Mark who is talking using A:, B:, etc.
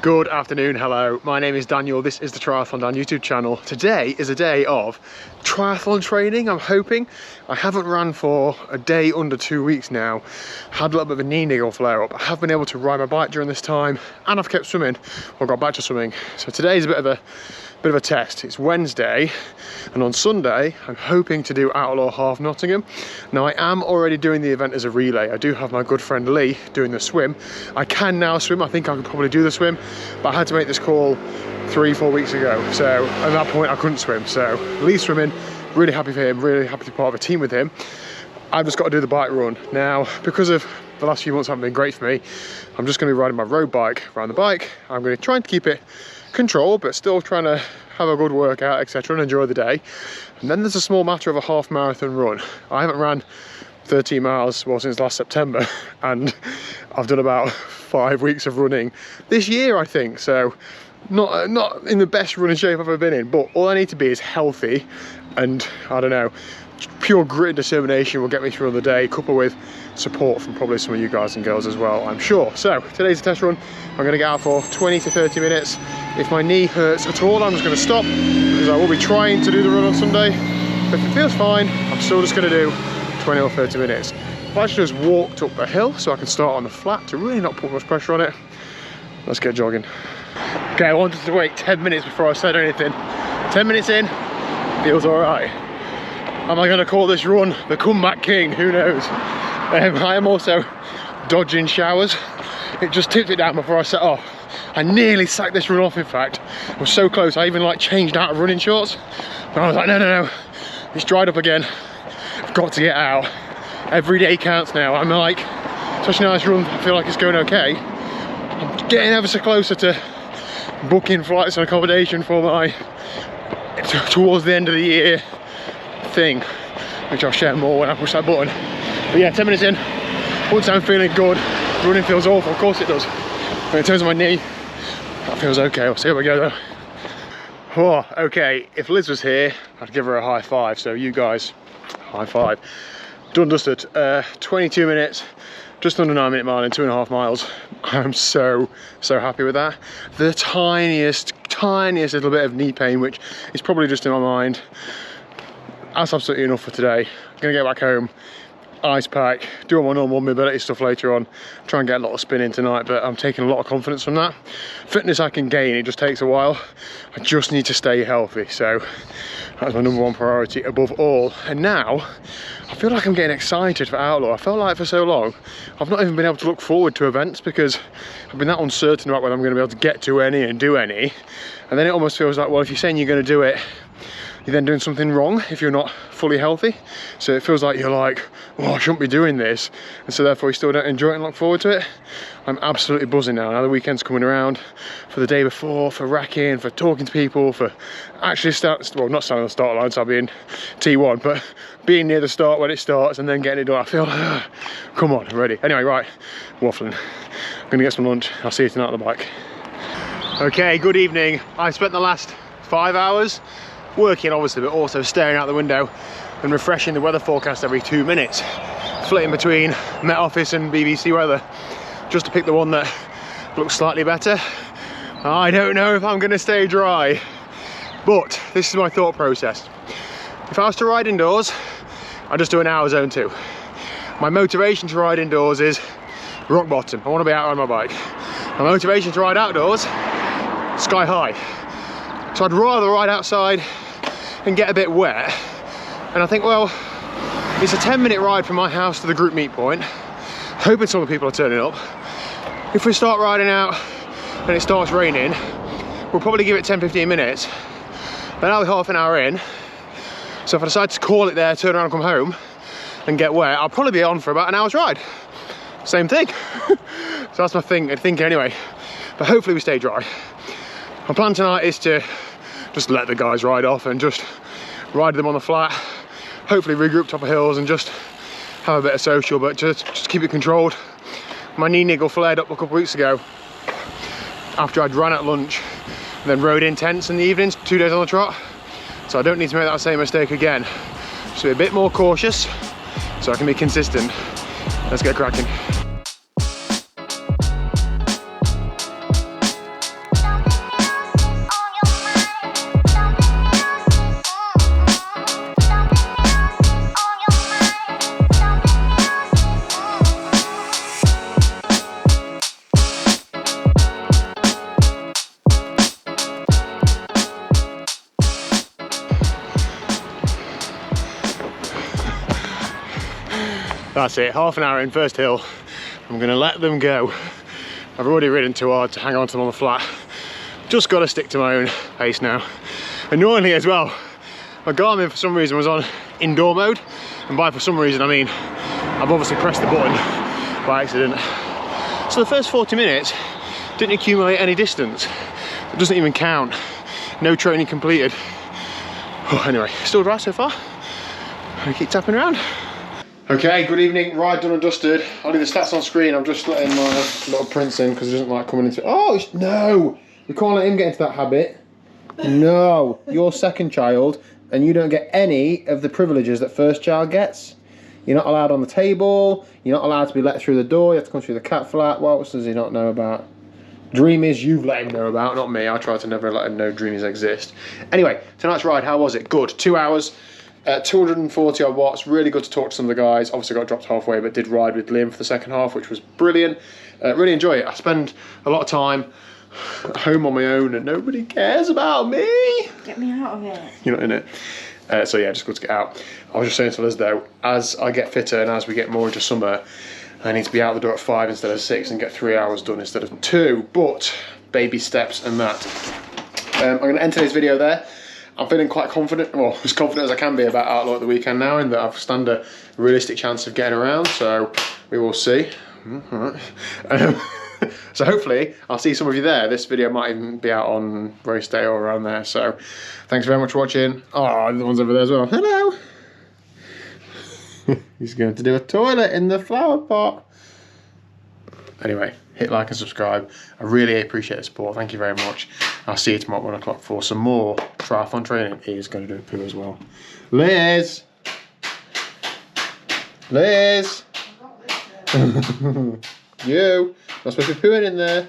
A: Good afternoon, hello. My name is Daniel. This is the TriathlonDan YouTube channel. Today is a day of triathlon training, I'm hoping. I haven't ran for a day under 2 weeks now. Had a little bit of a knee niggle flare up. I have been able to ride my bike during this time and I've kept swimming, or got back to swimming. So today is a bit of a test. It's Wednesday and on Sunday I'm hoping to do Outlaw Half Nottingham. Now I am already doing the event as a relay. I do have my good friend Lee doing the swim. I can now swim. I think I could probably do the swim, but I had to make this call 3-4 weeks ago, so at that point I couldn't swim. So Lee's swimming, really happy for him, really happy to be part of a team with him. I've just got to do the bike run. Now, because of the last few months haven't been great for me, I'm just going to be riding my road bike around the bike. I'm going to try and keep it controlled, but still trying to have a good workout, etc., and enjoy the day. And then there's a small matter of a half marathon run. I haven't ran 13 miles since last September, and I've done about 5 weeks of running this year, I think. So not in the best running shape I've ever been in, but all I need to be is healthy, and I don't know, pure grit and determination will get me through the day, coupled with support from probably some of you guys and girls as well, I'm sure. So today's a test run. I'm going to get out for 20 to 30 minutes. If my knee hurts at all, I'm just going to stop, because I will be trying to do the run on Sunday. But if it feels fine, I'm still just going to do 20 or 30 minutes. I've actually just walked up a hill so I can start on the flat to really not put much pressure on it. Let's get jogging. Okay, I wanted to wait 10 minutes before I said anything. 10 minutes in, feels all right. Am I going to call this run the comeback king? Who knows? I am also dodging showers. It just tipped it down before I set off. I nearly sacked this run off, in fact. I was so close, I even like changed out of running shorts. But I was like, no, it's dried up again. I've got to get out. Every day counts now. I'm like, especially now this run, I feel like it's going okay. I'm getting ever so closer to booking flights and accommodation for my, towards the end of the year thing, which I'll share more when I push that button. But yeah, 10 minutes in, once I'm feeling good, running feels awful, of course it does. But in terms of my knee, that feels okay. We'll see how we go though. Oh, okay, if Liz was here, I'd give her a high five. So you guys, high five. Done, dusted. 22 minutes, just under 9 minute mile in 2.5 miles. I'm so happy with that. The tiniest little bit of knee pain, which is probably just in my mind. That's absolutely enough for today. I'm gonna get back home, ice pack, do all my normal mobility stuff later on, try and get a lot of spin in tonight, but I'm taking a lot of confidence from that. Fitness I can gain, it just takes a while. I just need to stay healthy, so that's my #1 priority above all. And now I feel like I'm getting excited for Outlaw. I felt like for so long I've not even been able to look forward to events because I've been that uncertain about whether I'm going to be able to get to any and do any. And then it almost feels like, well, if you're saying you're going to do it, you're then doing something wrong if you're not fully healthy. So it feels like you're like, oh, I shouldn't be doing this. And so therefore you still don't enjoy it and look forward to it. I'm absolutely buzzing now. Now the weekend's coming around, for the day before, for racking, for talking to people, for actually not standing on the start line, so I'll be in T1, but being near the start when it starts and then getting it done. I feel, come on, I'm ready. Anyway, right, waffling. I'm gonna get some lunch. I'll see you tonight on the bike. Okay, good evening. I spent the last 5 hours working obviously, but also staring out the window and refreshing the weather forecast every 2 minutes, flitting between Met Office and BBC weather just to pick the one that looks slightly better. I don't know if I'm going to stay dry, but this is my thought process. If I was to ride indoors, I'd just do an hour zone 2. My motivation to ride indoors is rock bottom. I want to be out on my bike. My motivation to ride outdoors, sky high. So I'd rather ride outside and get a bit wet. And I think, well, it's a 10-minute ride from my house to the group meet point, hoping some of the people are turning up. If we start riding out and it starts raining, we'll probably give it 10-15 minutes. Then I'll be half an hour in. So if I decide to call it there, turn around and come home and get wet, I'll probably be on for about an hour's ride. Same thing. So that's my thinking anyway. But hopefully we stay dry. My plan tonight is to just let the guys ride off and just ride them on the flat, hopefully regroup top of hills and just have a bit of social, but just keep it controlled. My knee niggle flared up a couple of weeks ago after I'd run at lunch and then rode intense in the evenings, 2 days on the trot. So I don't need to make that same mistake again. Just be a bit more cautious so I can be consistent. Let's get cracking. That's it, half an hour in, first hill. I'm gonna let them go. I've already ridden too hard to hang on to them on the flat. Just gotta stick to my own pace now. Annoyingly as well, my Garmin for some reason was on indoor mode, and by for some reason I mean I've obviously pressed the button by accident. So the first 40 minutes didn't accumulate any distance. It doesn't even count. No training completed. Oh, anyway, still dry so far. I'm gonna keep tapping around. Okay, good evening, ride done and dusted. I'll leave the stats on screen. I'm just letting my little prince in because he doesn't like coming into it. Oh, no! We can't let him get into that habit. No, you're second child and you don't get any of the privileges that first child gets. You're not allowed on the table. You're not allowed to be let through the door. You have to come through the cat flap. What else does he not know about? Dreamies, you've let him know about, not me. I try to never let him know dreamies exist. Anyway, tonight's ride, how was it? Good, 2 hours, 240 odd watts. Really good to talk to some of the guys. Obviously got dropped halfway, but did ride with Liam for the second half, which was brilliant. Really enjoy it. I spend a lot of time at home on my own and nobody cares about me.
B: Get me out of it.
A: You're not in it. So yeah, just good to get out. I was just saying to Liz though, as I get fitter and as we get more into summer, I need to be out the door at 5 instead of 6 and get 3 hours done instead of 2, but baby steps and that. I'm going to end today's video there. I'm feeling quite confident, well, as confident as I can be about Outlaw at the weekend now, in that I stand a realistic chance of getting around, so we will see. So hopefully I'll see some of you there. This video might even be out on race day or around there, so thanks very much for watching. Oh, the one's over there as well. Hello! He's going to do a toilet in the flower pot. Anyway, hit like and subscribe. I really appreciate the support. Thank you very much. I'll see you tomorrow at 1 o'clock for some more triathlon training. He is going to do a poo as well. Liz! Liz! You! Not supposed to be pooing in there.